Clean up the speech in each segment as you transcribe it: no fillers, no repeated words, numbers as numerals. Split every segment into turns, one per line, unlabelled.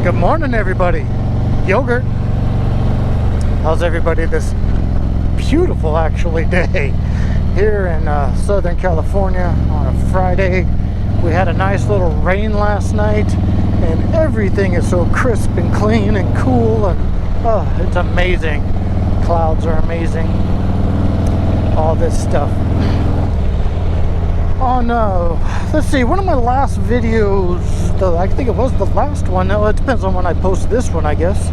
Good morning, everybody. Yogurt. How's everybody this beautiful, actually, day here in Southern California on a Friday? We had a nice little rain last night, and everything is so crisp and clean and cool, and oh, it's amazing. Clouds are amazing. All this stuff. Oh no, let's see, one of my last videos, I think it was the last one, no, it depends on when I post this one, I guess,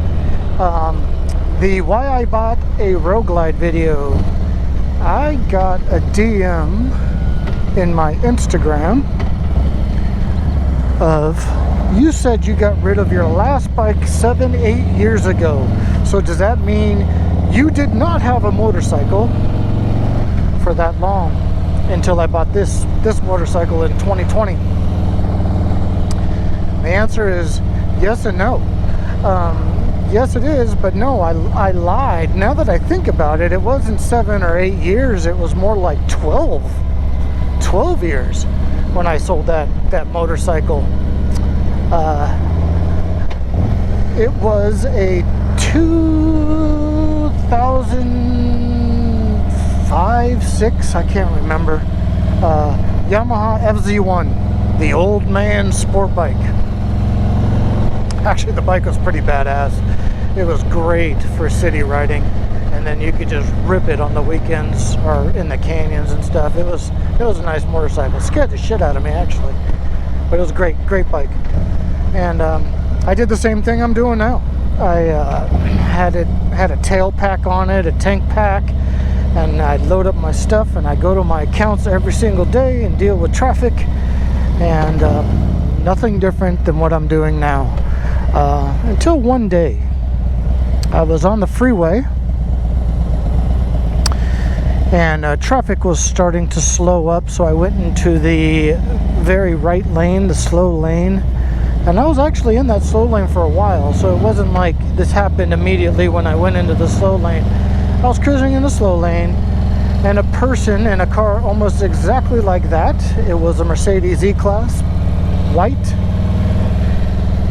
the why I bought a Roguelite video. I got a DM in my Instagram of, you said you got rid of your last bike 7-8 years ago, so does that mean you did not have a motorcycle for that long? Until I bought this motorcycle in 2020. The answer is yes and no. Yes, it is, but no, I lied. Now that I think about it, it wasn't 7 or 8 years. It was more like 12 years when I sold that motorcycle. It was a 2005-6, I can't remember, Yamaha FZ1, the old man sport bike. Actually, the bike was pretty badass. It was great for city riding, and then you could just rip it on the weekends or in the canyons and stuff. It was a nice motorcycle. It scared the shit out of me, actually, but it was a great bike. And I did the same thing I'm doing now. I had a tail pack on it, a tank pack, and I'd load up my stuff and I go to my accounts every single day and deal with traffic, and nothing different than what I'm doing now. Until one day I was on the freeway and traffic was starting to slow up, so I went into the very right lane, the slow lane. And I was actually in that slow lane for a while, so it wasn't like this happened immediately when I went into the slow lane. I was cruising in the slow lane, and a person in a car almost exactly like that, it was a Mercedes E-Class, white.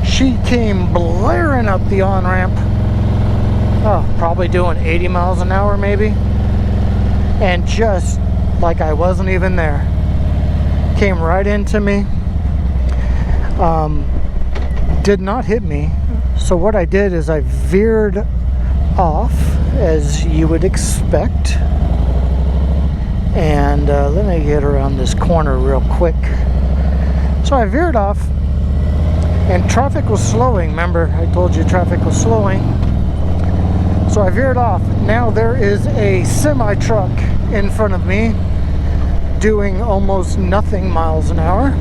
She came blaring up the on-ramp, probably doing 80 miles an hour maybe, and just like I wasn't even there, came right into me. Did not hit me. So what I did is I veered off, as you would expect, and let me get around this corner real quick. So I veered off, and traffic was slowing. Remember, I told you traffic was slowing. So I veered off. Now there is a semi truck in front of me doing almost nothing miles an hour.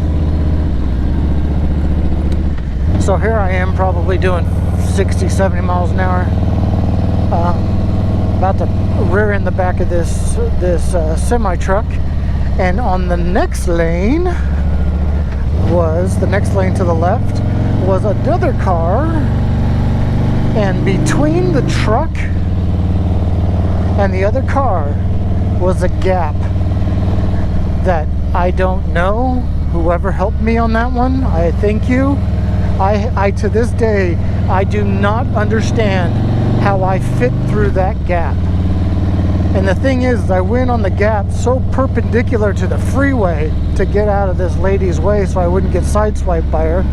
So here I am, probably doing 60-70 miles an hour, about to rear in the back of this semi truck, and on the next lane to the left was another car, and between the truck and the other car was a gap that I don't know. Whoever helped me on that one, I thank you. I to this day, I do not understand how I fit through that gap. And the thing is, I went on the gap so perpendicular to the freeway to get out of this lady's way so I wouldn't get sideswiped by her.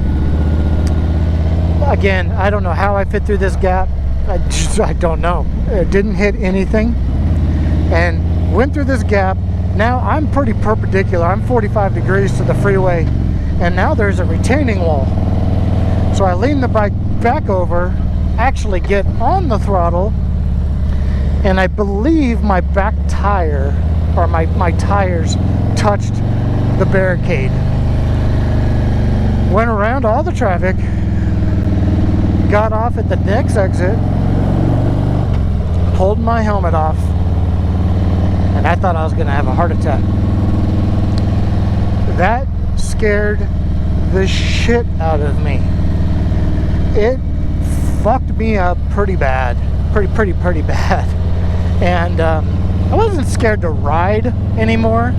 Again, I don't know how I fit through this gap. I don't know. It didn't hit anything. And went through this gap. Now I'm pretty perpendicular. I'm 45 degrees to the freeway. And now there's a retaining wall. So I lean the bike back over, actually get on the throttle, and I believe my back tire, or my tires, touched the barricade. Went around all the traffic, got off at the next exit, pulled my helmet off, and I thought I was going to have a heart attack. That scared the shit out of me. It fucked me up pretty bad, pretty bad. And I wasn't scared to ride anymore,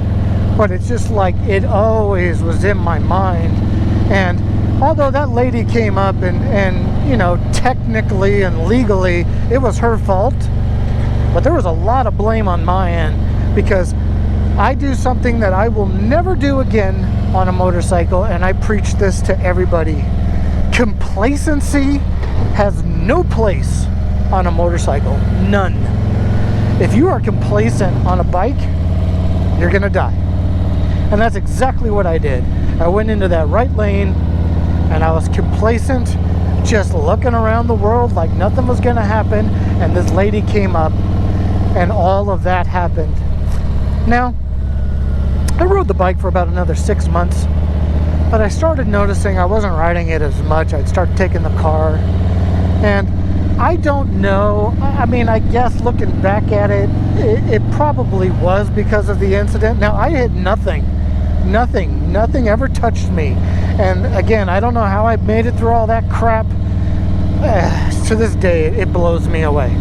but it's just like it always was in my mind. And although that lady came up and technically and legally it was her fault, but there was a lot of blame on my end because I do something that I will never do again on a motorcycle, and I preach this to everybody. Complacency has no place on a motorcycle. None. If you are complacent on a bike, you're gonna die. And that's exactly what I did. I went into that right lane and I was complacent, just looking around the world like nothing was gonna happen, and this lady came up and all of that happened. Now, I rode the bike for about another 6 months, but I started noticing I wasn't riding it as much. I'd start taking the car, and I don't know, I mean, I guess looking back at it, it probably was because of the incident. Now, I hit nothing ever touched me, and again, I don't know how I made it through all that crap. To this day, it blows me away.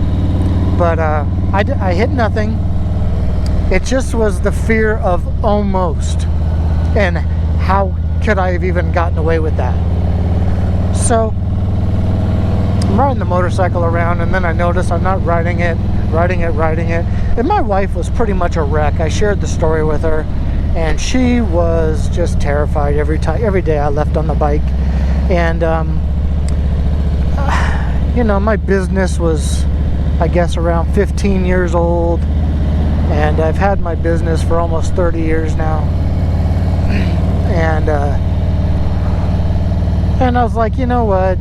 But I hit nothing. It just was the fear of almost, and how could I have even gotten away with that? So I'm riding the motorcycle around, and then I notice I'm not riding it, and my wife was pretty much a wreck. I shared the story with her, and she was just terrified every day I left on the bike. And my business was, I guess, around 15 years old, and I've had my business for almost 30 years now. And I was like, you know what,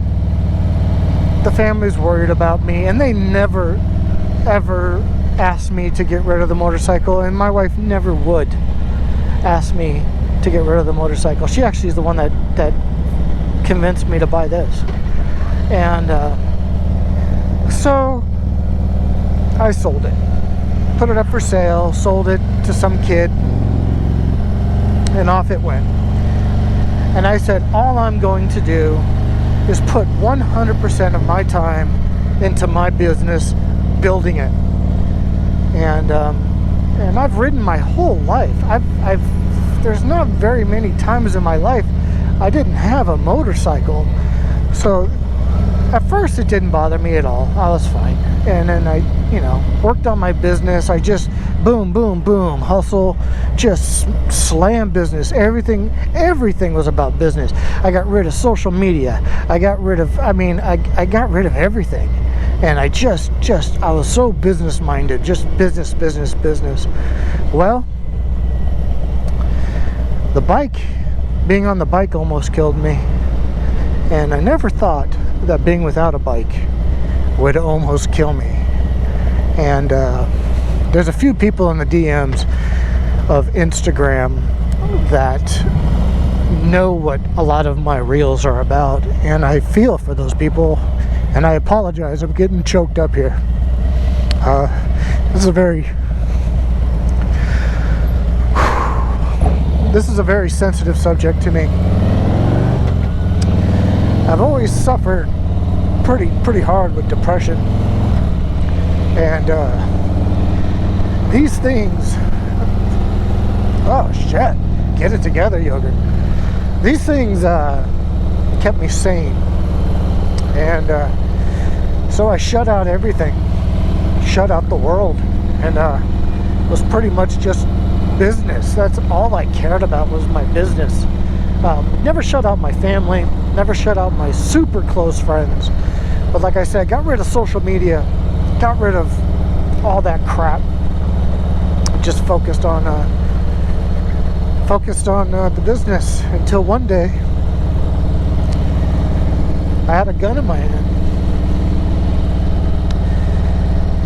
the family's worried about me, and they never ever asked me to get rid of the motorcycle, and my wife never would ask me to get rid of the motorcycle. She actually is the one that convinced me to buy this. And so I sold it, put it up for sale, sold it to some kid, and off it went. And I said, all I'm going to do is put 100% of my time into my business, building it. And I've ridden my whole life. There's not very many times in my life I didn't have a motorcycle. So at first it didn't bother me at all. I was fine. And then I, worked on my business. I just boom, boom, boom, hustle, just slam business. Everything was about business. I got rid of social media. I got rid of everything. And I was so business minded, just business. Well, being on the bike almost killed me. And I never thought that being without a bike would almost kill me. And there's a few people in the DMs of Instagram that know what a lot of my reels are about, and I feel for those people, and I apologize. I'm getting choked up here. This is a very sensitive subject to me. I've always suffered pretty hard with depression, and these things, oh shit, get it together, yogurt. These things kept me sane, and so I shut out everything, shut out the world, and was pretty much just business. That's all I cared about, was my business. Never shut out my family, never shut out my super close friends. But like I said, got rid of social media, got rid of all that crap. Just focused on the business, until one day I had a gun in my hand,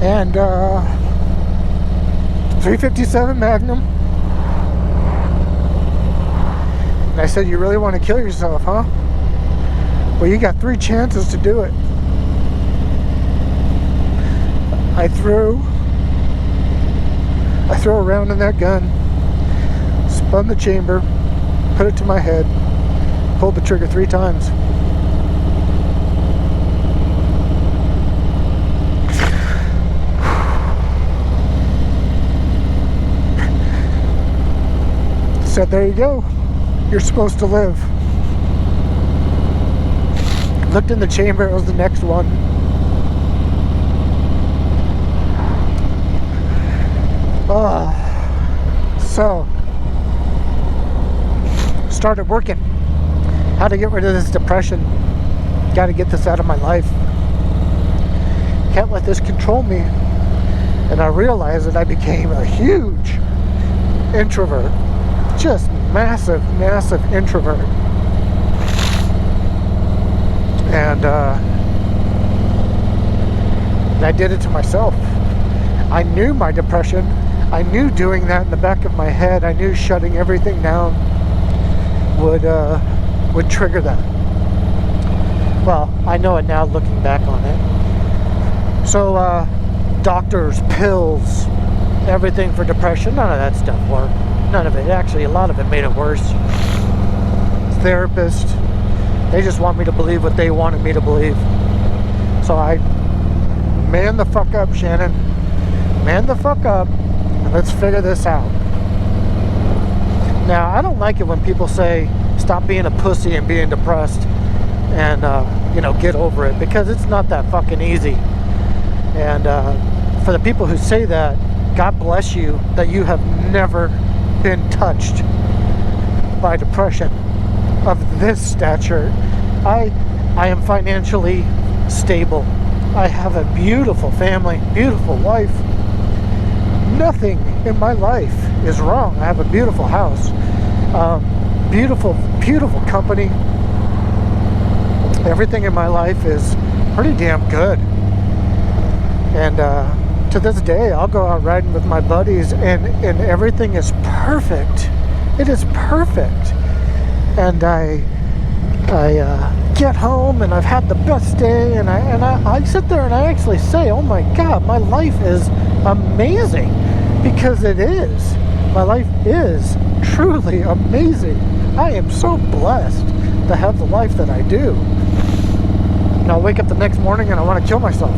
and 357 Magnum. And I said, you really want to kill yourself, huh? Well, you got 3 chances to do it. I threw a round in that gun, spun the chamber, put it to my head, pulled the trigger 3 times. Said, there you go. You're supposed to live. Looked in the chamber, it was the next one. So started working how to get rid of this depression. Got to get this out of my life. Can't let this control me. And I realized that I became a huge introvert, just massive introvert. And I did it to myself. I knew my depression. I knew doing that in the back of my head. I knew shutting everything down would trigger that. Well, I know it now looking back on it. So doctors, pills, everything for depression, none of that stuff worked. None of it. Actually, a lot of it made it worse. Therapists, they just want me to believe what they wanted me to believe. So I man the fuck up, Shannon. Man the fuck up. Let's figure this out. Now, I don't like it when people say, stop being a pussy and being depressed and, get over it, because it's not that fucking easy. And for the people who say that, God bless you that you have never been touched by depression of this stature. I am financially stable. I have a beautiful family, beautiful wife. Nothing in my life is wrong. I have a beautiful house, beautiful company. Everything in my life is pretty damn good. And to this day, I'll go out riding with my buddies, and everything is perfect. It is perfect. And I get home and I've had the best day, and I sit there and I actually say, oh my God, my life is amazing, because it is. My life is truly amazing. I am so blessed to have the life that I do. And I'll wake up the next morning and I want to kill myself.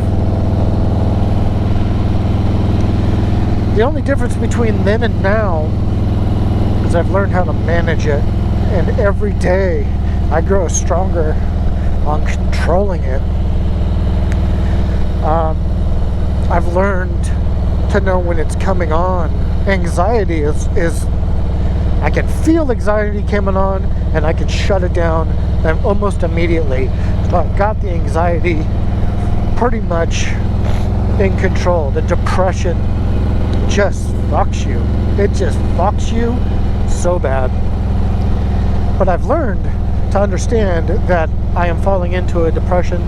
The only difference between then and now is I've learned how to manage it, and every day I grow stronger on controlling it. I've learned to know when it's coming on. Anxiety is I can feel anxiety coming on, and I can shut it down almost immediately. So I've got the anxiety pretty much in control. The depression just fucks you. It just fucks you so bad. But I've learned to understand that I am falling into a depression,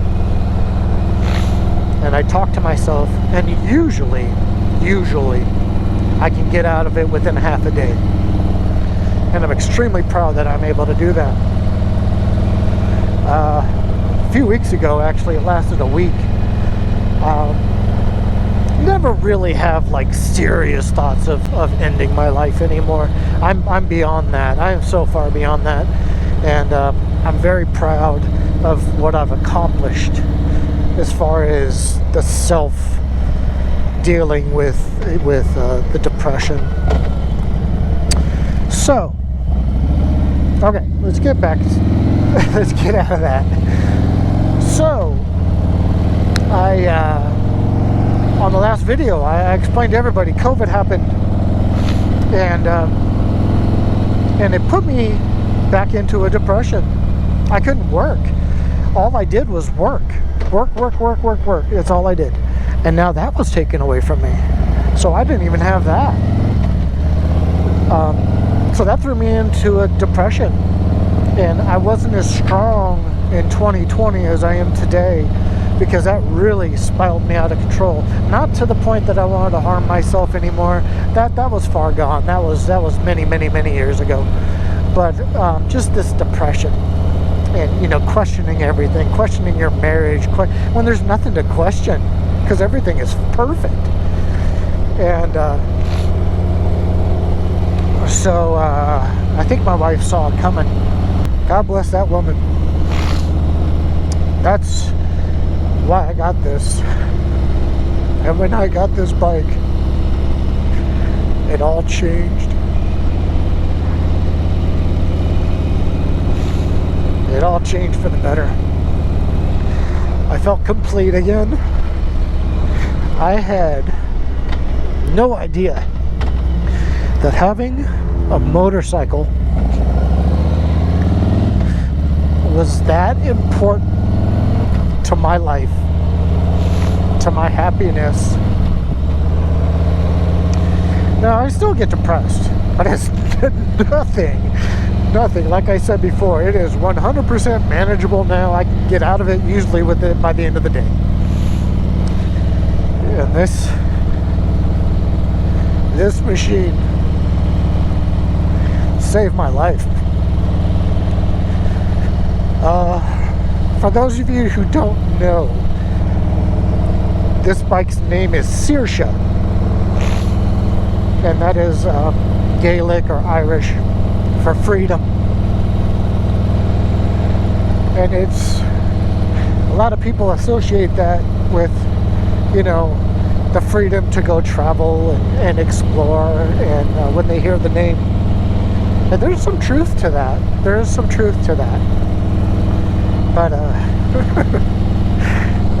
and I talk to myself, and usually I can get out of it within half a day. And I'm extremely proud that I'm able to do that. A few weeks ago, actually, it lasted a week. Never really have like serious thoughts of ending my life anymore. I'm beyond that. I am so far beyond that. And I'm very proud of what I've accomplished as far as the self dealing with the depression. So, okay, let's get back. Let's get out of that. So, on the last video, I explained to everybody COVID happened, and it put me back into a depression. I couldn't work. All I did was work. That's all I did. And now that was taken away from me. So I didn't even have that. So that threw me into a depression. And I wasn't as strong in 2020 as I am today, because that really spiraled me out of control. Not to the point that I wanted to harm myself anymore. That was far gone. That was many years ago. But just this depression, and questioning everything, questioning your marriage, when there's nothing to question, because everything is perfect. And so I think my wife saw it coming. God bless that woman. That's why I got this. And when I got this bike, it all changed. It all changed for the better. I felt complete again. I had no idea that having a motorcycle was that important to my life, to my happiness. Now, I still get depressed, but it's nothing. Like I said before, it is 100% manageable now. I can get out of it usually by the end of the day. And this machine saved my life. For those of you who don't know, this bike's name is Saoirse, and that is Gaelic or Irish for freedom. And it's, a lot of people associate that with, you know, the freedom to go travel and explore, and when they hear the name. And there's some truth to that. There is some truth to that. But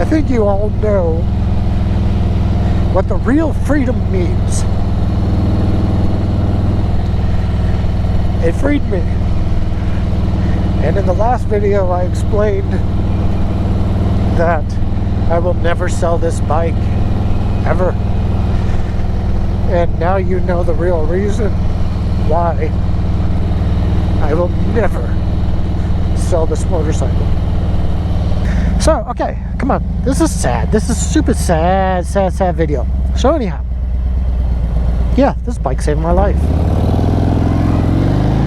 I think you all know what the real freedom means. It freed me. And in the last video I explained that I will never sell this bike, ever. And now you know the real reason why I will never sell this motorcycle. So, okay, come on. This is sad. This is super sad video. So anyhow, yeah, this bike saved my life.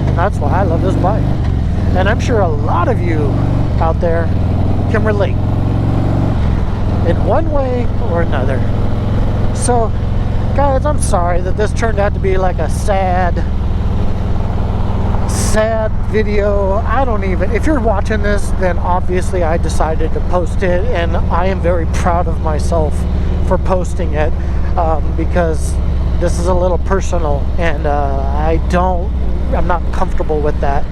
And that's why I love this bike. And I'm sure a lot of you out there can relate in one way or another. So, guys, I'm sorry that this turned out to be like a sad video. I don't even, if you're watching this, then obviously I decided to post it, and I am very proud of myself for posting it, because this is a little personal, and I'm not comfortable with that.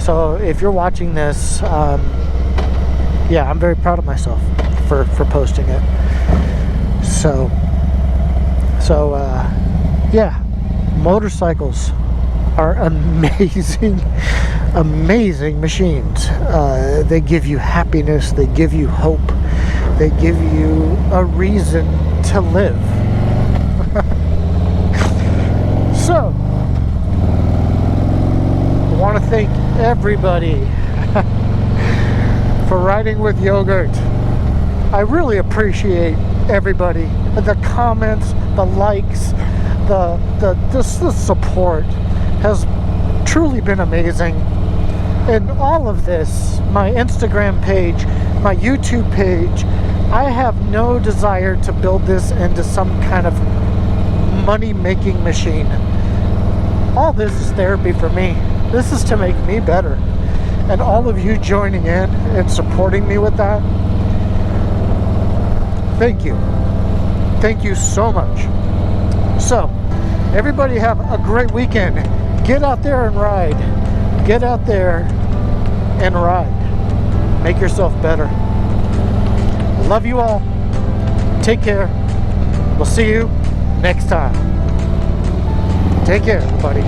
So if you're watching this, yeah, I'm very proud of myself for posting it. So yeah, motorcycles are amazing machines. They give you happiness, they give you hope, they give you a reason to live. So I want to thank everybody for riding with yogurt. I really appreciate everybody, the comments, the likes, the support has truly been amazing. And all of this, my Instagram page, my YouTube page, I have no desire to build this into some kind of money-making machine. All this is therapy for me. This is to make me better. And all of you joining in and supporting me with that, thank you. Thank you so much. So, everybody have a great weekend. Get out there and ride. Get out there and ride. Make yourself better. Love you all. Take care. We'll see you next time. Take care, everybody.